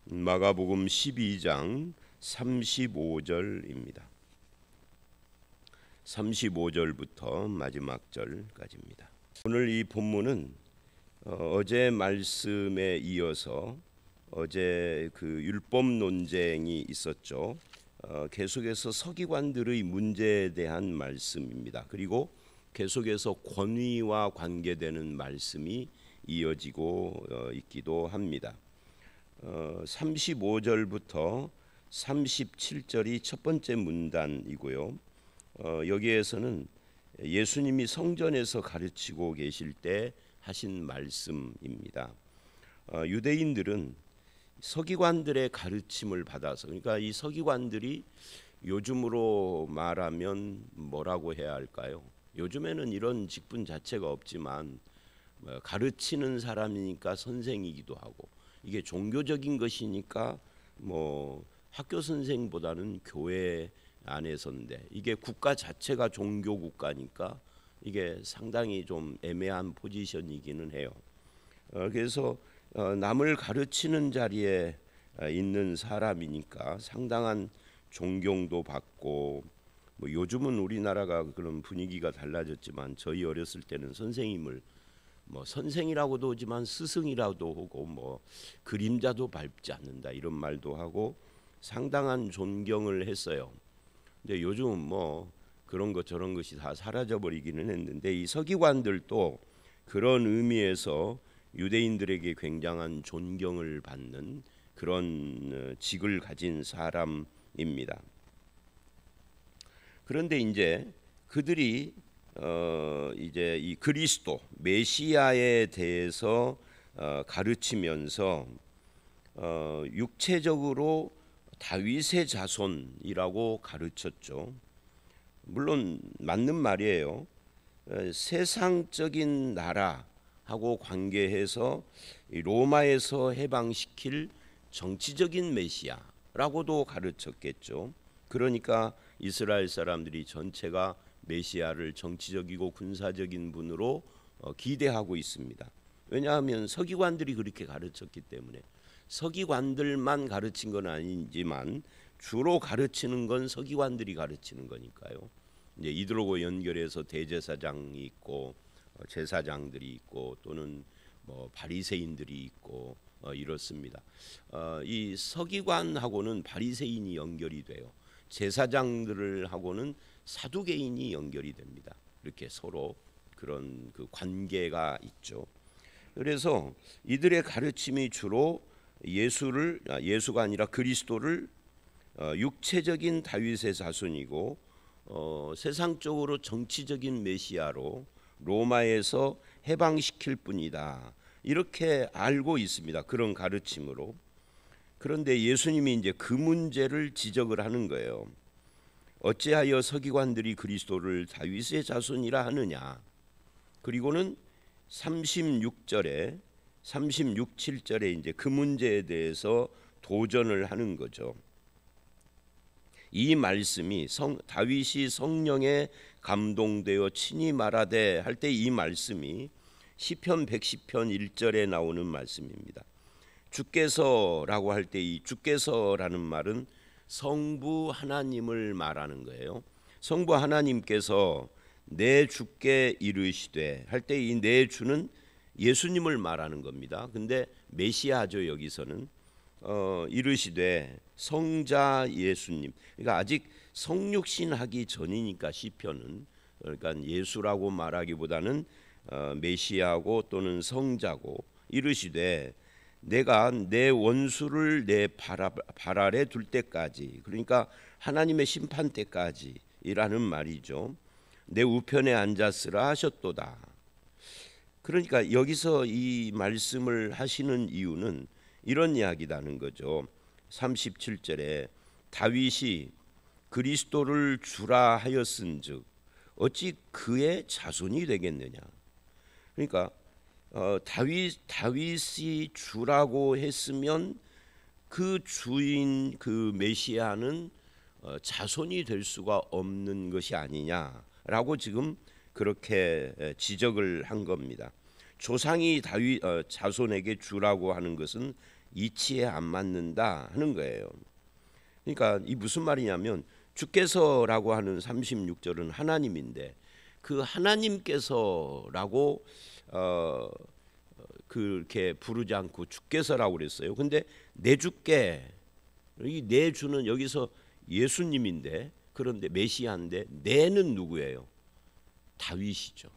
마가복음 12장 35절입니다. 35절부터 마지막 절까지입니다. 오늘 이 본문은 어제 말씀에 이어서 어제 그 율법 논쟁이 있었죠. 계속해서 서기관들의 문제에 대한 말씀입니다. 그리고 계속해서 권위와 관계되는 말씀이 이어지고 있기도 합니다. 35절부터 37절이 첫 번째 문단이고요. 여기에서는 예수님이 성전에서 가르치고 계실 때 하신 말씀입니다. 유대인들은 서기관들의 가르침을 받아서, 그러니까 이 서기관들이 요즘으로 말하면 뭐라고 해야 할까요? 요즘에는 이런 직분 자체가 없지만 가르치는 사람이니까 선생이기도 하고, 이게 종교적인 것이니까 뭐 학교 선생보다는 교회 안에서인데, 이게 국가 자체가 종교 국가니까 이게 상당히 좀 애매한 포지션이기는 해요. 그래서 남을 가르치는 자리에 있는 사람이니까 상당한 존경도 받고, 뭐 요즘은 우리나라가 그런 분위기가 달라졌지만 저희 어렸을 때는 선생님을 뭐 선생이라고도 하지만 스승이라도 하고, 뭐 그림자도 밟지 않는다 이런 말도 하고 상당한 존경을 했어요. 근데 요즘은 뭐 그런 것 저런 것이 다 사라져 버리기는 했는데, 이 서기관들도 그런 의미에서 유대인들에게 굉장한 존경을 받는 그런 직을 가진 사람입니다. 그런데 이제 그들이 이제 이 그리스도 메시아에 대해서 가르치면서 육체적으로 다윗의 자손이라고 가르쳤죠. 물론 맞는 말이에요. 세상적인 나라하고 관계해서 로마에서 해방시킬 정치적인 메시아라고도 가르쳤겠죠. 그러니까 이스라엘 사람들이 전체가 메시아를 정치적이고 군사적인 분으로 기대하고 있습니다. 왜냐하면 서기관들이 그렇게 가르쳤기 때문에. 서기관들만 가르친 건 아니지만 주로 가르치는 건 서기관들이 가르치는 거니까요. 이제 이들하고 연결해서 대제사장이 있고 제사장들이 있고 또는 뭐 바리새인들이 있고 이렇습니다. 이 서기관하고는 바리새인이 연결이 돼요. 제사장들하고는 사두개인이 연결이 됩니다. 이렇게 서로 그런 그 관계가 있죠. 그래서 이들의 가르침이 주로 예수가 아니라 그리스도를 육체적인 다윗의 자손이고 세상적으로 정치적인 메시아로 로마에서 해방시킬 뿐이다, 이렇게 알고 있습니다. 그런 가르침으로. 그런데 예수님이 이제 그 문제를 지적을 하는 거예요. 어찌하여 서기관들이 그리스도를 다윗의 자손이라 하느냐. 그리고는 36절에 36, 7절에 이제 그 문제에 대해서 도전을 하는 거죠. 이 말씀이 다윗이 성령에 감동되어 친히 말하되 할 때 이 말씀이 시편 110편 1절에 나오는 말씀입니다. 주께서라고 할 때 이 주께서라는 말은 성부 하나님을 말하는 거예요. 성부 하나님께서 내 주께 이르시되 할 때 이 내 주는 예수님을 말하는 겁니다. 근데 메시아죠. 여기서는 이르시되 성자 예수님. 그러니까 아직 성육신 하기 전이니까 시편은, 그러니까 예수라고 말하기보다는 메시아고 또는 성자고, 이르시되 내가 내 원수를 내 발 아래 둘 때까지, 그러니까 하나님의 심판 때까지라는 말이죠. 내 우편에 앉았으라 하셨도다. 그러니까 여기서 이 말씀을 하시는 이유는 이런 이야기라는 거죠. 37절에 다윗이 그리스도를 주라 하였은즉 어찌 그의 자손이 되겠느냐. 그러니까 다윗이 주라고 했으면 그 주인 그 메시아는 자손이 될 수가 없는 것이 아니냐라고 지금 그렇게 지적을 한 겁니다. 조상이 다윗 자손에게 주라고 하는 것은 이치에 안 맞는다 하는 거예요. 그러니까 이 무슨 말이냐면 주께서라고 하는 36절은 하나님인데 그 하나님께서라고 그렇게 부르지 않고 주께서라고 그랬어요. 근데 내 주께, 이 내 주는 여기서 예수님인데, 그런데 메시아인데 내는 누구예요? 다윗이죠.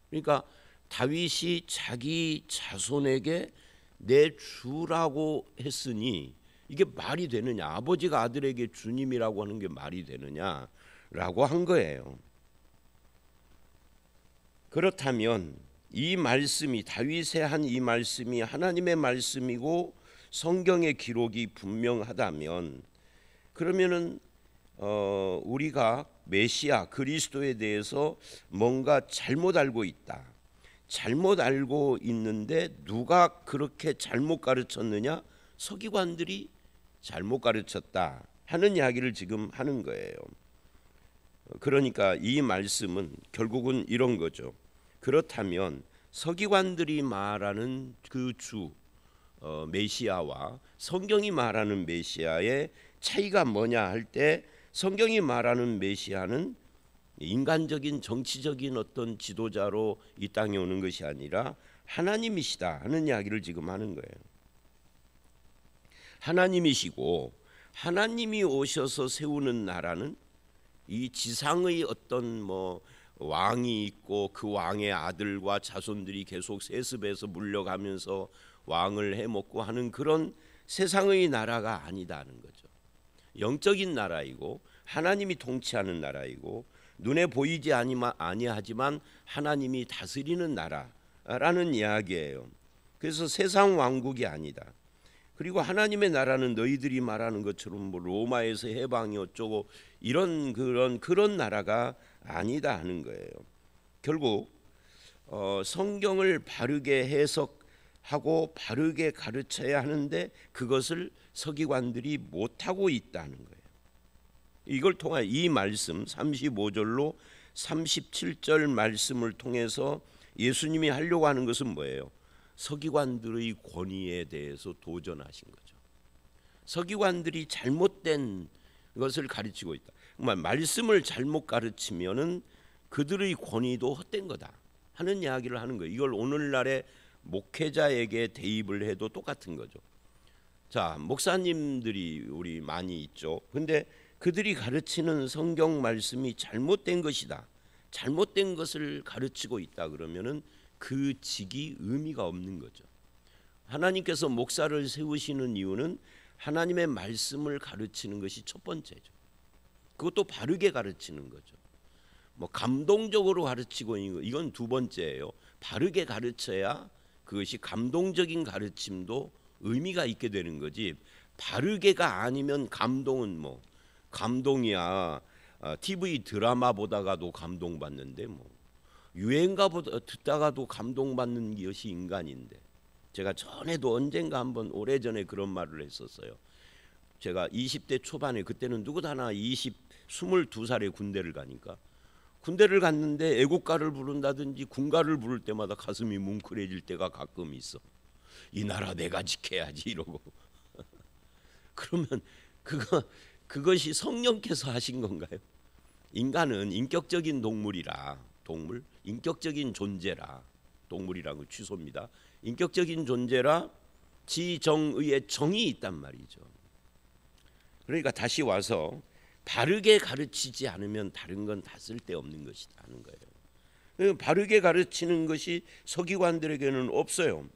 그러니까 다윗이 자기 자손에게 내 주라고 했으니 이게 말이 되느냐? 아버지가 아들에게 주님이라고 하는 게 말이 되느냐라고 한 거예요. 그렇다면 이 말씀이, 다윗의 한 이 말씀이 하나님의 말씀이고 성경의 기록이 분명하다면, 그러면은 우리가 메시아 그리스도에 대해서 뭔가 잘못 알고 있다. 잘못 알고 있는데 누가 그렇게 잘못 가르쳤느냐? 서기관들이 잘못 가르쳤다 하는 이야기를 지금 하는 거예요. 그러니까 이 말씀은 결국은 이런 거죠. 그렇다면 서기관들이 말하는 그 주 메시아와 성경이 말하는 메시아의 차이가 뭐냐 할 때, 성경이 말하는 메시아는 인간적인 정치적인 어떤 지도자로 이 땅에 오는 것이 아니라 하나님이시다 하는 이야기를 지금 하는 거예요. 하나님이시고 하나님이 오셔서 세우는 나라는 이 지상의 어떤 뭐 왕이 있고 그 왕의 아들과 자손들이 계속 세습해서 물려가면서 왕을 해먹고 하는 그런 세상의 나라가 아니다는 거죠. 영적인 나라이고 하나님이 통치하는 나라이고 눈에 보이지 아니하지만 하나님이 다스리는 나라라는 이야기예요. 그래서 세상 왕국이 아니다. 그리고 하나님의 나라는 너희들이 말하는 것처럼 뭐 로마에서 해방이 어쩌고 이런 그런 나라가 아니다 하는 거예요. 결국 성경을 바르게 해석하고 바르게 가르쳐야 하는데 그것을 서기관들이 못하고 있다는 거예요. 이걸 통해 이 말씀 35절로 37절 말씀을 통해서 예수님이 하려고 하는 것은 뭐예요? 서기관들의 권위에 대해서 도전하신 거죠. 서기관들이 잘못된 것을 가르치고 있다. 말씀을 잘못 가르치면은 그들의 권위도 헛된 거다 하는 이야기를 하는 거예요. 이걸 오늘날의 목회자에게 대입을 해도 똑같은 거죠. 자, 목사님들이 우리 많이 있죠. 근데 그들이 가르치는 성경 말씀이 잘못된 것이다, 잘못된 것을 가르치고 있다 그러면은 그 직이 의미가 없는 거죠. 하나님께서 목사를 세우시는 이유는 하나님의 말씀을 가르치는 것이 첫 번째죠. 그것도 바르게 가르치는 거죠. 뭐 감동적으로 가르치고 있는 거, 이건 두 번째예요. 바르게 가르쳐야 그것이 감동적인 가르침도 의미가 있게 되는 거지. 바르게가 아니면 감동은 뭐 감동이야. TV 드라마 보다가도 감동받는데 뭐 유행가 듣다가도 감동받는 것이 인간인데, 제가 전에도 언젠가 한번 오래전에 그런 말을 했었어요. 제가 20대 초반에, 그때는 누구 하나 22살에 군대를 가니까, 군대를 갔는데 애국가를 부른다든지 군가를 부를 때마다 가슴이 뭉클해질 때가 가끔 있어. 이 나라 내가 지켜야지 이러고. 그러면 그것이 성령께서 하신 건가요? 인간은 인격적인 동물이라, 인격적인 존재라, 동물이라는 거 취소입니다. 인격적인 존재라 지정의의 정이 있단 말이죠. 그러니까 다시 와서 바르게 가르치지 않으면 다른 건 다 쓸데없는 것이다 하는 거예요. 바르게 가르치는 것이 서기관들에게는 없어요.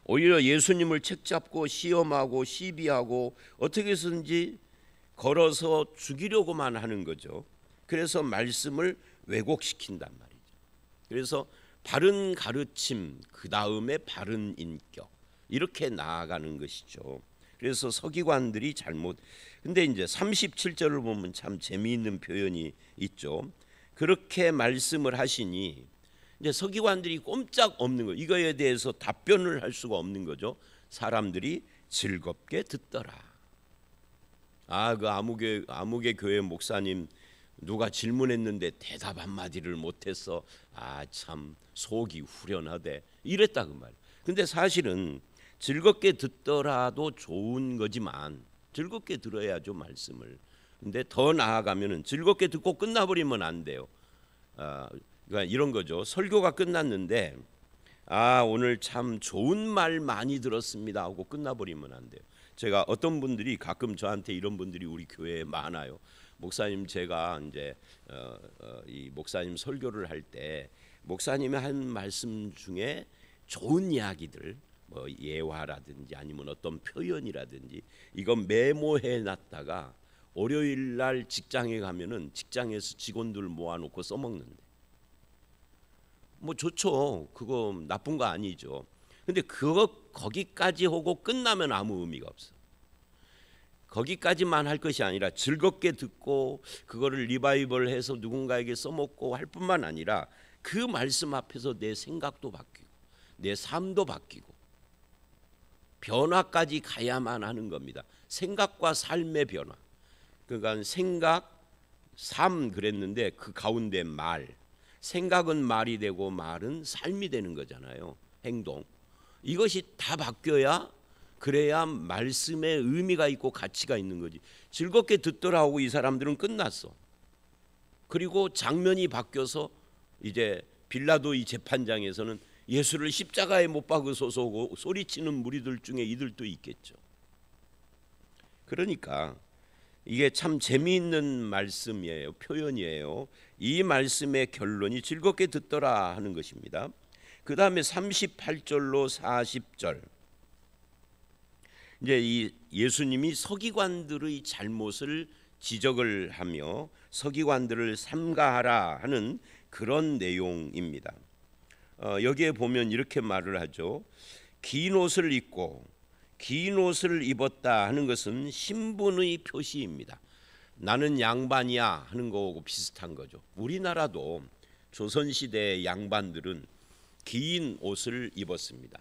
오히려 예수님을 책잡고 시험하고 시비하고 어떻게 해서든지 걸어서 죽이려고만 하는 거죠. 그래서 말씀을 왜곡시킨단 말이죠. 그래서 바른 가르침, 그 다음에 바른 인격, 이렇게 나아가는 것이죠. 그래서 서기관들이 잘못. 근데 이제 37절을 보면 참 재미있는 표현이 있죠. 그렇게 말씀을 하시니 이제 서기관들이 꼼짝 없는 거, 이거에 대해서 답변을 할 수가 없는 거죠. 사람들이 즐겁게 듣더라. 그 아무개 교회 목사님 누가 질문했는데 대답 한마디를 못했어. 참 속이 후련하대. 이랬다 그 말. 근데 사실은 즐겁게 듣더라도 좋은 거지만 즐겁게 들어야죠, 말씀을. 근데 더 나아가면은 즐겁게 듣고 끝나버리면 안 돼요. 그러니까 이런 거죠. 설교가 끝났는데 오늘 참 좋은 말 많이 들었습니다 하고 끝나버리면 안 돼요. 제가 어떤 분들이 가끔 저한테 이런 분들이 우리 교회에 많아요. 목사님, 제가 이제 이 목사님 설교를 할 때 목사님의 한 말씀 중에 좋은 이야기들, 뭐 예화라든지 아니면 어떤 표현이라든지 이건 메모해 놨다가 월요일 날 직장에 가면은 직장에서 직원들 모아놓고 써먹는데, 뭐 좋죠. 그거 나쁜 거 아니죠. 근데 그거 거기까지 하고 끝나면 아무 의미가 없어. 거기까지만 할 것이 아니라 즐겁게 듣고 그거를 리바이벌해서 누군가에게 써먹고 할 뿐만 아니라 그 말씀 앞에서 내 생각도 바뀌고 내 삶도 바뀌고 변화까지 가야만 하는 겁니다. 생각과 삶의 변화. 그러니까 생각, 삶 그랬는데 그 가운데 말. 생각은 말이 되고 말은 삶이 되는 거잖아요. 행동. 이것이 다 바뀌어야, 그래야 말씀에 의미가 있고 가치가 있는 거지. 즐겁게 듣더라고 이 사람들은 끝났어. 그리고 장면이 바뀌어서 이제 빌라도 이 재판장에서는 예수를 십자가에 못 박으소서 하고 소리치는 무리들 중에 이들도 있겠죠. 그러니까 이게 참 재미있는 말씀이에요. 표현이에요. 이 말씀의 결론이 즐겁게 듣더라 하는 것입니다. 그 다음에 38절로 40절, 이제 이 예수님이 서기관들의 잘못을 지적을 하며 서기관들을 삼가하라 하는 그런 내용입니다. 여기에 보면 이렇게 말을 하죠. 긴 옷을 입고 긴 옷을 입었다 하는 것은 신분의 표시입니다. 나는 양반이야 하는 거하고 비슷한 거죠. 우리나라도 조선시대의 양반들은 긴 옷을 입었습니다.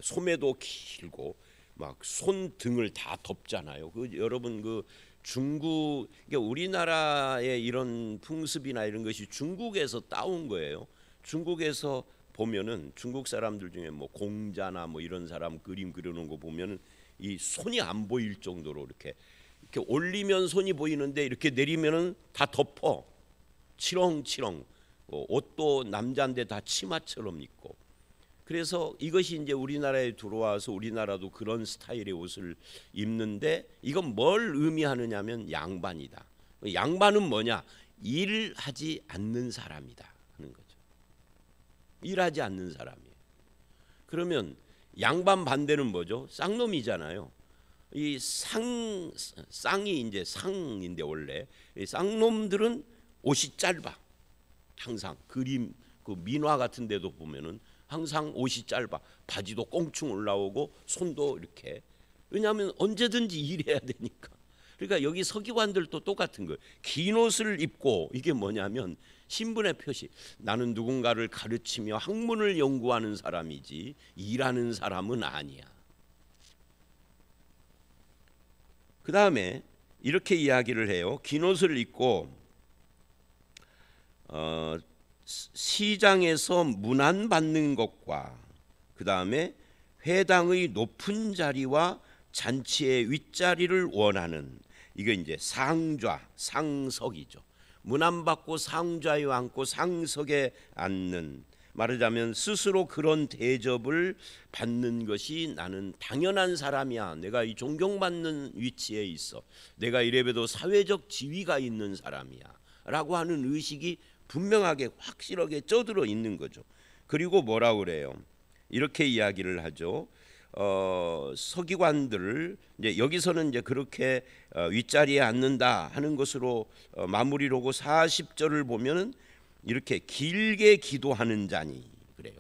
소매도 길고 막 손등을 다 덮잖아요. 여러분 중국, 우리나라의 이런 풍습이나 이런 것이 중국에서 따온 거예요. 중국에서 보면은 중국 사람들 중에 뭐 공자나 뭐 이런 사람 그림 그려놓은 거 보면은 이 손이 안 보일 정도로 이렇게 올리면 손이 보이는데 이렇게 내리면은 다 덮어. 치렁치렁. 옷도 남자인데 다 치마처럼 입고. 그래서 이것이 이제 우리나라에 들어와서 우리나라도 그런 스타일의 옷을 입는데, 이건 뭘 의미하느냐면 양반이다. 양반은 뭐냐? 일하지 않는 사람이다 하는 거죠. 일하지 않는 사람이에요. 그러면 양반 반대는 뭐죠? 쌍놈이잖아요. 이 쌍이 이제 상인데 원래 이 쌍놈들은 옷이 짧아. 항상 그림 그 민화 같은 데도 보면은 항상 옷이 짧아. 바지도 꽁충 올라오고 손도 이렇게. 왜냐하면 언제든지 일해야 되니까. 그러니까 여기 서기관들도 똑같은 거예요. 긴 옷을 입고, 이게 뭐냐면 신분의 표시. 나는 누군가를 가르치며 학문을 연구하는 사람이지 일하는 사람은 아니야. 그 다음에 이렇게 이야기를 해요. 긴 옷을 입고 시장에서 문안받는 것과 그 다음에 회당의 높은 자리와 잔치의 윗자리를 원하는, 이게 이제 상좌, 상석이죠. 문안받고 상좌에 앉고 상석에 앉는, 말하자면 스스로 그런 대접을 받는 것이 나는 당연한 사람이야. 내가 이 존경받는 위치에 있어. 내가 이래봬도 사회적 지위가 있는 사람이야 라고 하는 의식이 분명하게 확실하게 쪄들어 있는 거죠. 그리고 뭐라 그래요? 이렇게 이야기를 하죠. 서기관들을 이제 여기서는 이제 그렇게 윗자리에 앉는다 하는 것으로 마무리로고 40절을 보면은 이렇게 길게 기도하는 자니 그래요.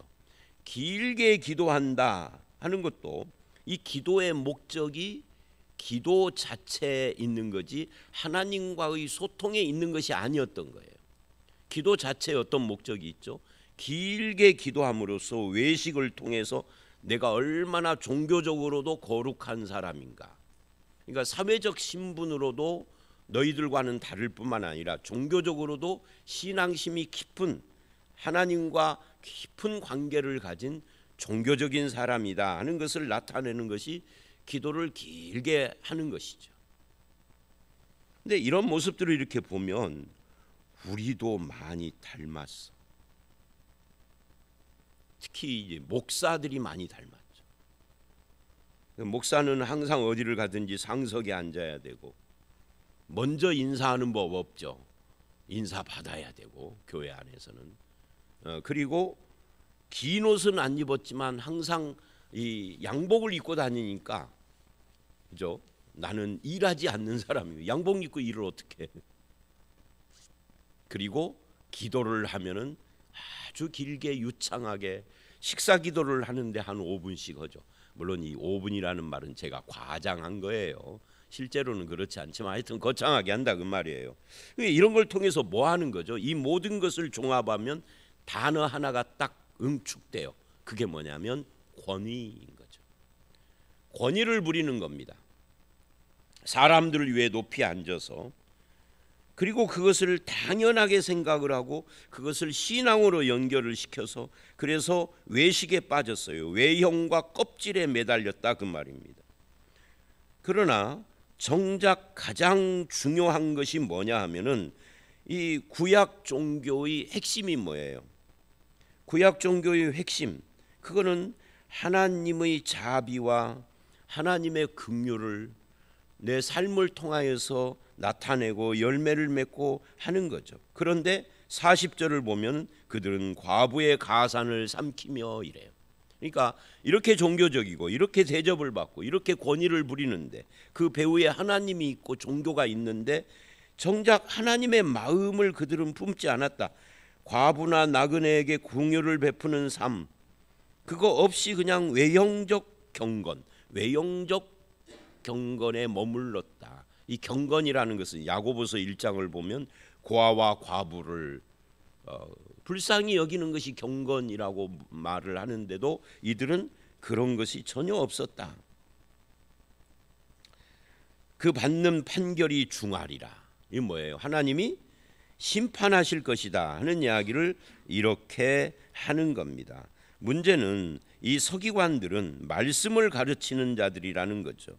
길게 기도한다 하는 것도 이 기도의 목적이 기도 자체에 있는 거지 하나님과의 소통에 있는 것이 아니었던 거예요. 기도 자체에 어떤 목적이 있죠? 길게 기도함으로써 외식을 통해서 내가 얼마나 종교적으로도 거룩한 사람인가. 그러니까 사회적 신분으로도 너희들과는 다를 뿐만 아니라 종교적으로도 신앙심이 깊은, 하나님과 깊은 관계를 가진 종교적인 사람이다 하는 것을 나타내는 것이 기도를 길게 하는 것이죠. 근데 이런 모습들을 이렇게 보면 우리도 많이 닮았어. 특히 이제 목사들이 많이 닮았죠. 목사는 항상 어디를 가든지 상석에 앉아야 되고 먼저 인사하는 법 없죠. 인사 받아야 되고 교회 안에서는 그리고 긴 옷은 안 입었지만 항상 이 양복을 입고 다니니까 그죠? 나는 일하지 않는 사람이에요. 양복 입고 일을 어떻게 해? 그리고 기도를 하면은 아주 길게 유창하게 식사 기도를 하는데 한 5분씩 하죠. 물론 이 5분이라는 말은 제가 과장한 거예요. 실제로는 그렇지 않지만 하여튼 거창하게 한다 그 말이에요. 이런 걸 통해서 뭐 하는 거죠? 이 모든 것을 종합하면 단어 하나가 딱 응축돼요. 그게 뭐냐면 권위인 거죠. 권위를 부리는 겁니다. 사람들을 위해 높이 앉아서 그리고 그것을 당연하게 생각을 하고 그것을 신앙으로 연결을 시켜서 그래서 외식에 빠졌어요. 외형과 껍질에 매달렸다 그 말입니다. 그러나 정작 가장 중요한 것이 뭐냐 하면은 이 구약 종교의 핵심이 뭐예요? 구약 종교의 핵심 그거는 하나님의 자비와 하나님의 긍휼을 내 삶을 통하여서 나타내고 열매를 맺고 하는 거죠. 그런데 40절을 보면 그들은 과부의 가산을 삼키며 이래요. 그러니까 이렇게 종교적이고 이렇게 대접을 받고 이렇게 권위를 부리는데 그 배후에 하나님이 있고 종교가 있는데 정작 하나님의 마음을 그들은 품지 않았다. 과부나 나그네에게 긍휼을 베푸는 삶 그거 없이 그냥 외형적 경건, 외형적 경건에 머물렀다. 이 경건이라는 것은 야고보서 1장을 보면 고아와 과부를 불쌍히 여기는 것이 경건이라고 말을 하는데도 이들은 그런 것이 전혀 없었다. 그 받는 판결이 중하리라. 이 뭐예요? 하나님이 심판하실 것이다 하는 이야기를 이렇게 하는 겁니다. 문제는 이 서기관들은 말씀을 가르치는 자들이라는 거죠.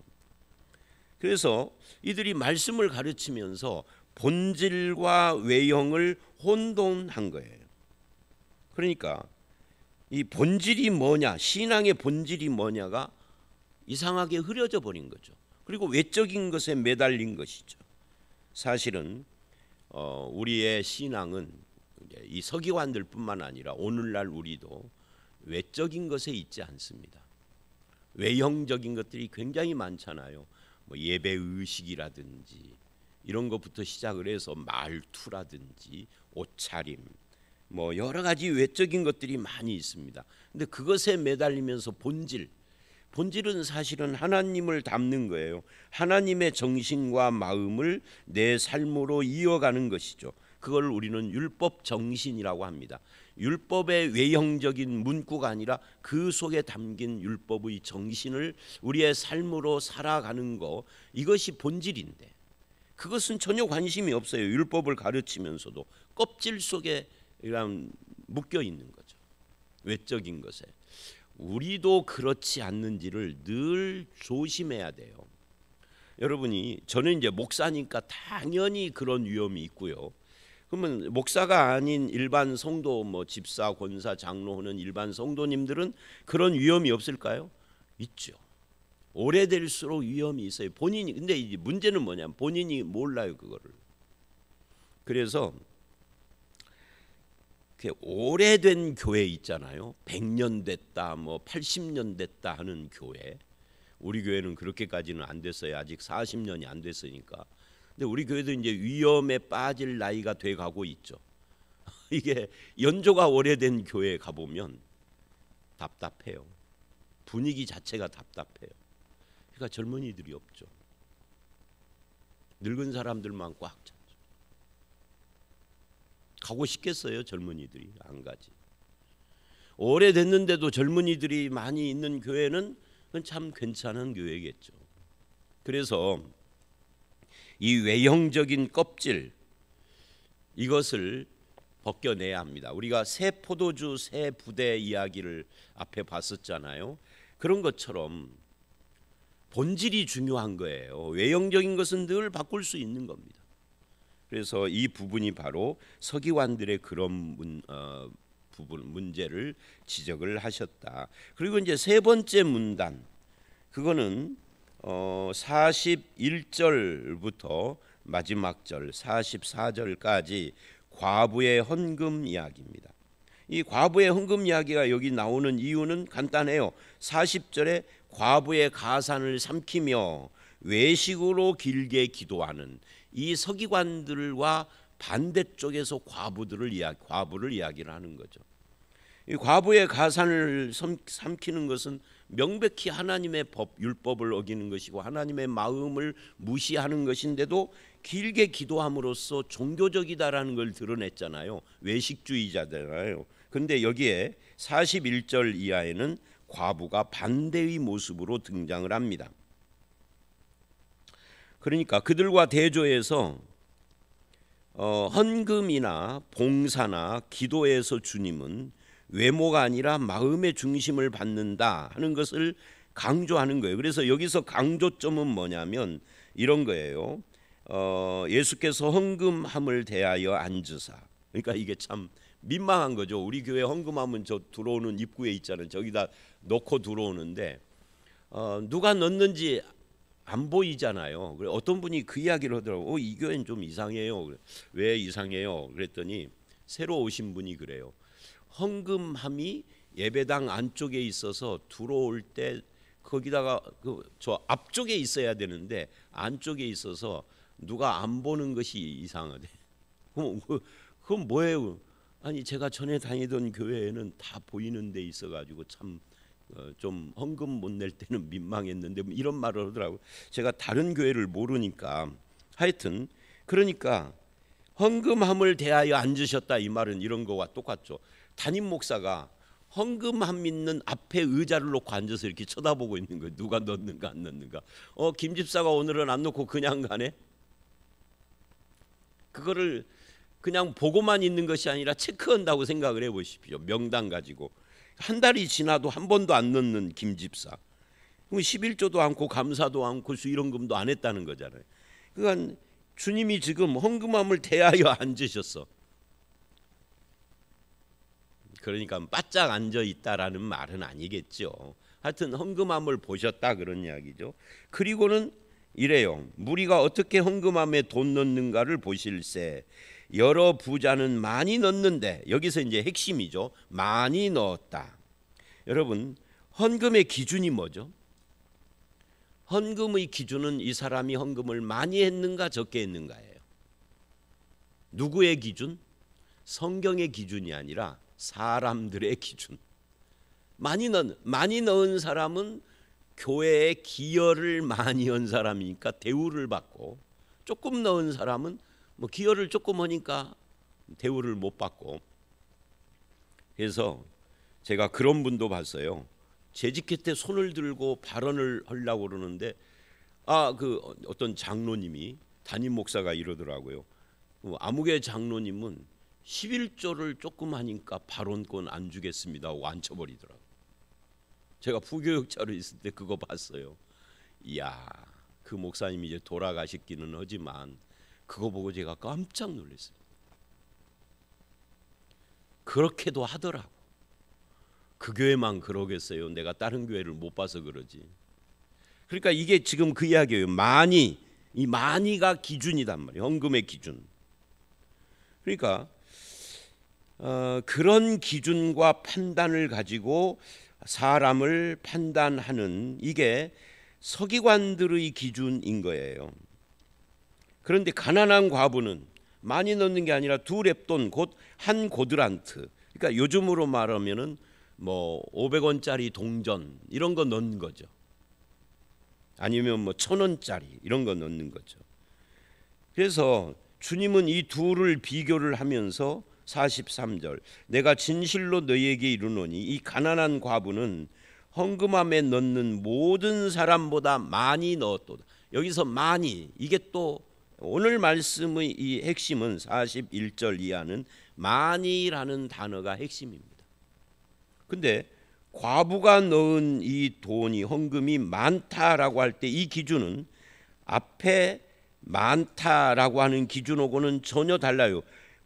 그래서 이들이 말씀을 가르치면서 본질과 외형을 혼돈한 거예요. 그러니까 이 본질이 뭐냐, 신앙의 본질이 뭐냐가 이상하게 흐려져 버린 거죠. 그리고 외적인 것에 매달린 것이죠. 사실은 우리의 신앙은 이 서기관들뿐만 아니라 오늘날 우리도 외적인 것에 있지 않습니다. 외형적인 것들이 굉장히 많잖아요. 뭐 예배 의식이라든지 이런 것부터 시작을 해서 말투라든지 옷차림 뭐 여러 가지 외적인 것들이 많이 있습니다. 근데 그것에 매달리면서 본질은 사실은 하나님을 담는 거예요. 하나님의 정신과 마음을 내 삶으로 이어가는 것이죠. 그걸 우리는 율법 정신이라고 합니다. 율법의 외형적인 문구가 아니라 그 속에 담긴 율법의 정신을 우리의 삶으로 살아가는 거 이것이 본질인데 그것은 전혀 관심이 없어요. 율법을 가르치면서도 껍질 속에 묶여 있는 거죠. 외적인 것에. 우리도 그렇지 않는지를 늘 조심해야 돼요. 여러분이 저는 이제 목사니까 당연히 그런 위험이 있고요. 그러면 목사가 아닌 일반 성도 뭐 집사, 권사, 장로 하는 일반 성도님들은 그런 위험이 없을까요? 있죠. 오래될수록 위험이 있어요. 본인이 근데 이제 문제는 뭐냐면 본인이 몰라요 그거를. 그래서 오래된 교회 있잖아요. 100년 됐다, 뭐 80년 됐다 하는 교회. 우리 교회는 그렇게까지는 안 됐어요. 아직 40년이 안 됐으니까. 근데 우리 교회도 이제 위험에 빠질 나이가 돼 가고 있죠. 이게 연조가 오래된 교회에 가보면 답답해요. 분위기 자체가 답답해요. 그러니까 젊은이들이 없죠. 늙은 사람들만 꽉 찼죠. 가고 싶겠어요? 젊은이들이 안 가지. 오래됐는데도 젊은이들이 많이 있는 교회는 그건 참 괜찮은 교회겠죠. 그래서 이 외형적인 껍질 이것을 벗겨내야 합니다. 우리가 새 포도주 새 부대 이야기를 앞에 봤었잖아요. 그런 것처럼 본질이 중요한 거예요. 외형적인 것은 늘 바꿀 수 있는 겁니다. 그래서 이 부분이 바로 서기관들의 그런 문제를 지적을 하셨다. 그리고 이제 세 번째 문단, 그거는 41절부터 마지막 절 44절까지 과부의 헌금 이야기입니다. 이 과부의 헌금 이야기가 여기 나오는 이유는 간단해요. 40절에 과부의 가산을 삼키며 외식으로 길게 기도하는 이 서기관들과 반대쪽에서 과부를 이야기를 하는 거죠. 이 과부의 가산을 삼키는 것은 명백히 하나님의 율법을 어기는 것이고 하나님의 마음을 무시하는 것인데도 길게 기도함으로써 종교적이다라는 걸 드러냈잖아요. 외식주의자잖아요. 근데 여기에 41절 이하에는 과부가 반대의 모습으로 등장을 합니다. 그러니까 그들과 대조해서 헌금이나 봉사나 기도에서 주님은 외모가 아니라 마음의 중심을 받는다 하는 것을 강조하는 거예요. 그래서 여기서 강조점은 뭐냐면 이런 거예요. 예수께서 헌금함을 대하여 앉으사. 그러니까 이게 참 민망한 거죠. 우리 교회 헌금하면 저 들어오는 입구에 있잖아요. 저기다 넣고 들어오는데 누가 넣는지 안 보이잖아요. 그래 어떤 분이 그 이야기를 하더라고요. 이 교회는 좀 이상해요. 왜 이상해요? 그랬더니 새로 오신 분이 그래요. 헌금함이 예배당 안쪽에 있어서 들어올 때 거기다가 저 앞쪽에 있어야 되는데 안쪽에 있어서 누가 안 보는 것이 이상하대. 그럼 뭐예요? 아니 제가 전에 다니던 교회에는 다 보이는 데 있어가지고 참 좀 헌금 못 낼 때는 민망했는데 이런 말을 하더라고요. 제가 다른 교회를 모르니까 하여튼 그러니까 헌금함을 대하여 앉으셨다 이 말은 이런 거와 똑같죠. 담임 목사가 헌금함 있는 앞에 의자를 놓고 앉아서 이렇게 쳐다보고 있는 거예요. 누가 넣는가 안 넣는가. 김 집사가 오늘은 안 넣고 그냥 가네. 그거를 그냥 보고만 있는 것이 아니라 체크한다고 생각을 해보십시오. 명단 가지고 한 달이 지나도 한 번도 안 넣는 김 집사. 그럼 11조도 않고 감사도 않고 수일헌금도 안 했다는 거잖아요. 그러니까 주님이 지금 헌금함을 대하여 앉으셨어. 그러니까 바짝 앉아 있다라는 말은 아니겠죠. 하여튼 헌금함을 보셨다 그런 이야기죠. 그리고는 이래요. 무리가 어떻게 헌금함에 돈 넣는가를 보실세. 여러 부자는 많이 넣는데 여기서 이제 핵심이죠. 많이 넣었다. 여러분 헌금의 기준이 뭐죠? 헌금의 기준은 이 사람이 헌금을 많이 했는가 적게 했는가예요. 누구의 기준? 성경의 기준이 아니라 사람들의 기준. 많이 넣은 사람은 교회에 기여를 많이 한 사람이니까 대우를 받고, 조금 넣은 사람은 뭐 기여를 조금 하니까 대우를 못 받고. 그래서 제가 그런 분도 봤어요. 재직 때 손을 들고 발언을 하려고 그러는데 그 어떤 장로님이 담임 목사가 이러더라고요. 아무개 장로님은 11조를 조금 하니까 발언권 안 주겠습니다 하고 앉혀버리더라고요. 제가 부교육자로 있을 때 그거 봤어요. 이야, 그 목사님이 이제 돌아가셨기는 하지만 그거 보고 제가 깜짝 놀랐어요. 그렇게도 하더라고. 그 교회만 그러겠어요. 내가 다른 교회를 못 봐서 그러지. 그러니까 이게 지금 그 이야기예요. 이 많이가 기준이단 말이에요. 헌금의 기준. 그러니까 그런 기준과 판단을 가지고 사람을 판단하는 이게 서기관들의 기준인 거예요. 그런데 가난한 과부는 많이 넣는 게 아니라 2렙돈 곧 한 고드란트. 그러니까 요즘으로 말하면은 뭐 500원짜리 동전 이런 거 넣는 거죠. 아니면 뭐 1000원짜리 이런 거 넣는 거죠. 그래서 주님은 이 둘을 비교를 하면서 43절 내가 진실로 너희에게 이르노니 이 가난한 과부는 헌금함에 넣는 모든 사람보다 많이 넣었도다. 여기서 많이 이게 또 오늘 말씀의 이 핵심은 41절 이하는 많이라는 단어가 핵심입니다. 근데 과부가 넣은 이 돈이 헌금이 많다라고 할 때 이 기준은 앞에 많다라고 하는 기준하고는 전혀 달라요.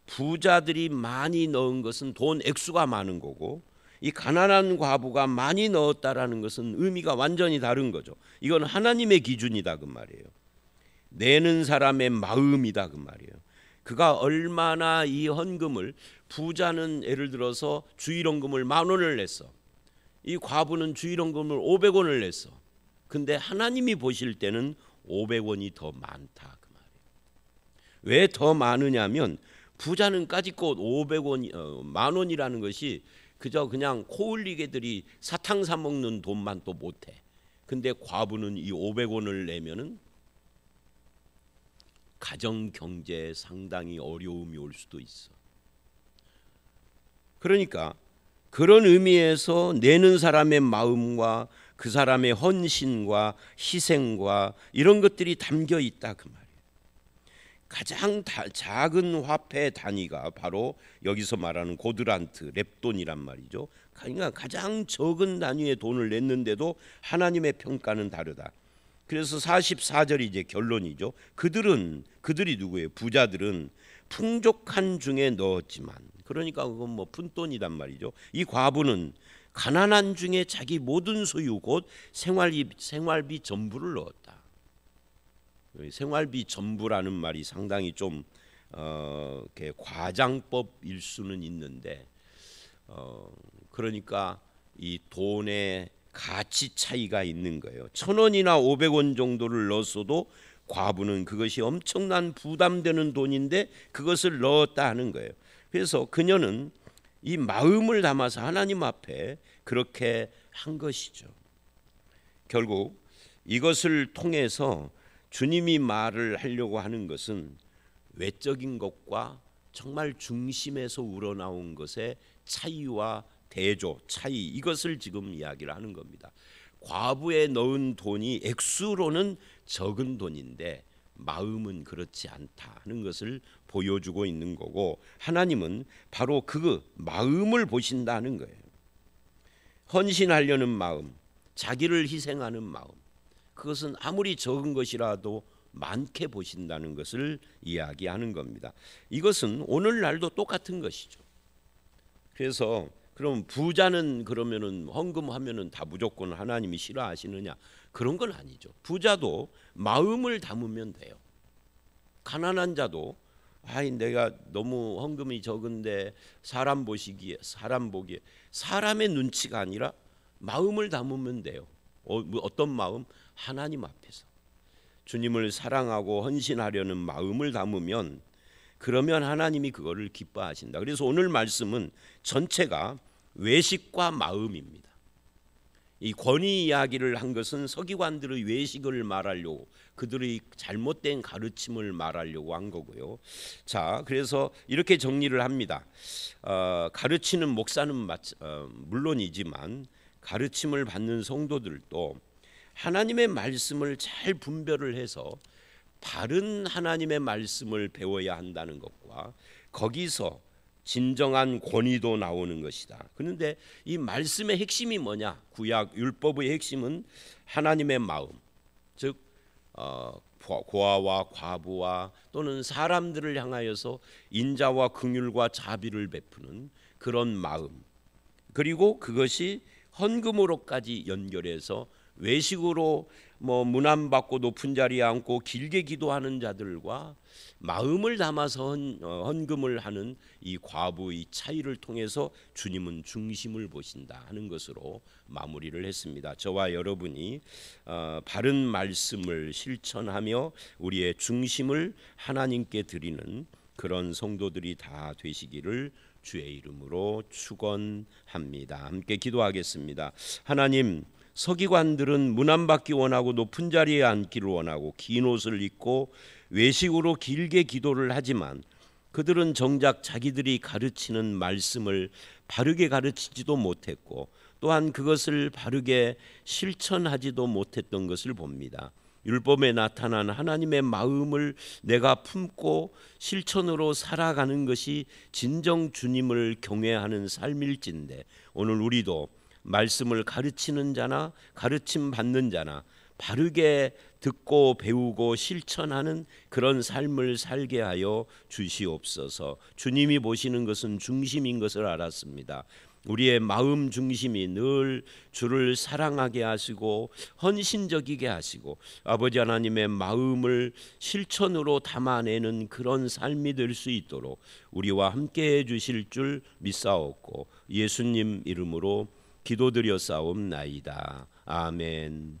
부자들이 많이 넣은 것은 돈 액수가 많은 거고, 이 가난한 과부가 많이 넣었다라는 것은 의미가 완전히 다른 거죠. 이건 하나님의 기준이다 그 말이에요. 내는 사람의 마음이다 그 말이에요. 그가 얼마나 이 헌금을, 부자는 예를 들어서 주일헌금을 10,000원을 냈어. 이 과부는 주일헌금을 500원을 냈어. 근데 하나님이 보실 때는 500원이 더 많다 그 말이에요. 왜 더 많으냐면 부자는 까짓것 500원, 10,000원이라는 것이 그저 그냥 코 흘리게들이 사탕 사 먹는 돈만 또 못해. 근데 과부는 이 500원을 내면은 가정 경제에 상당히 어려움이 올 수도 있어. 그러니까 그런 의미에서 내는 사람의 마음과 그 사람의 헌신과 희생과 이런 것들이 담겨 있다 그 말이에요. 가장 작은 화폐 단위가 바로 여기서 말하는 고드란트, 렙돈이란 말이죠. 그러니까 가장 적은 단위의 돈을 냈는데도 하나님의 평가는 다르다. 그래서 44절이 이제 결론이죠. 그들이 누구예요? 부자들은 풍족한 중에 넣었지만, 그러니까 그건 뭐 푼돈이란 말이죠. 이 과부는 가난한 중에 자기 모든 소유 곧 생활비 전부를 넣었다. 생활비 전부라는 말이 상당히 좀 과장법일 수는 있는데, 그러니까 이 돈의 가치 차이가 있는 거예요. 1,000원이나 500원 정도를 넣었어도 과부는 그것이 엄청난 부담되는 돈인데 그것을 넣었다 하는 거예요. 그래서 그녀는 이 마음을 담아서 하나님 앞에 그렇게 한 것이죠. 결국 이것을 통해서 주님이 말을 하려고 하는 것은 외적인 것과 정말 중심에서 우러나온 것의 차이와 대조, 차이, 이것을 지금 이야기를 하는 겁니다. 과부에 넣은 돈이 액수로는 적은 돈인데 마음은 그렇지 않다 하는 것을 보여주고 있는 거고, 하나님은 바로 그 마음을 보신다는 거예요. 헌신하려는 마음, 자기를 희생하는 마음, 그것은 아무리 적은 것이라도 많게 보신다는 것을 이야기하는 겁니다. 이것은 오늘날도 똑같은 것이죠. 그래서 그럼 부자는 그러면은 헌금하면은 다 무조건 하나님이 싫어하시느냐? 그런 건 아니죠. 부자도 마음을 담으면 돼요. 가난한 자도 내가 너무 헌금이 적은데 사람 보기에 사람의 눈치가 아니라 마음을 담으면 돼요. 어떤 마음? 하나님 앞에서 주님을 사랑하고 헌신하려는 마음을 담으면, 그러면 하나님이 그거를 기뻐하신다. 그래서 오늘 말씀은 전체가 외식과 마음입니다. 이 권위 이야기를 한 것은 서기관들의 외식을 말하려고, 그들의 잘못된 가르침을 말하려고 한 거고요. 자, 그래서 이렇게 정리를 합니다. 가르치는 목사는 물론이지만 가르침을 받는 성도들도 하나님의 말씀을 잘 분별을 해서 바른 하나님의 말씀을 배워야 한다는 것과, 거기서 진정한 권위도 나오는 것이다. 그런데 이 말씀의 핵심이 뭐냐? 구약 율법의 핵심은 하나님의 마음, 즉 고아와 과부와 또는 사람들을 향하여서 인자와 긍휼과 자비를 베푸는 그런 마음, 그리고 그것이 헌금으로까지 연결해서 외식으로 문안 받고 높은 자리에 앉고 길게 기도하는 자들과 마음을 담아서 헌금을 하는 이 과부의 차이를 통해서 주님은 중심을 보신다 하는 것으로 마무리를 했습니다. 저와 여러분이 바른 말씀을 실천하며 우리의 중심을 하나님께 드리는 그런 성도들이 다 되시기를 주의 이름으로 축원합니다. 함께 기도하겠습니다. 하나님, 서기관들은 문안 받기 원하고 높은 자리에 앉기를 원하고 긴 옷을 입고 외식으로 길게 기도를 하지만 그들은 정작 자기들이 가르치는 말씀을 바르게 가르치지도 못했고 또한 그것을 바르게 실천하지도 못했던 것을 봅니다. 율법에 나타난 하나님의 마음을 내가 품고 실천으로 살아가는 것이 진정 주님을 경외하는 삶일진데, 오늘 우리도 말씀을 가르치는 자나 가르침 받는 자나 바르게 듣고 배우고 실천하는 그런 삶을 살게 하여 주시옵소서. 주님이 보시는 것은 중심인 것을 알았습니다. 우리의 마음 중심이 늘 주를 사랑하게 하시고 헌신적이게 하시고 아버지 하나님의 마음을 실천으로 담아내는 그런 삶이 될 수 있도록 우리와 함께 해 주실 줄 믿사옵고 예수님 이름으로 기도드렸사옵나이다. 아멘.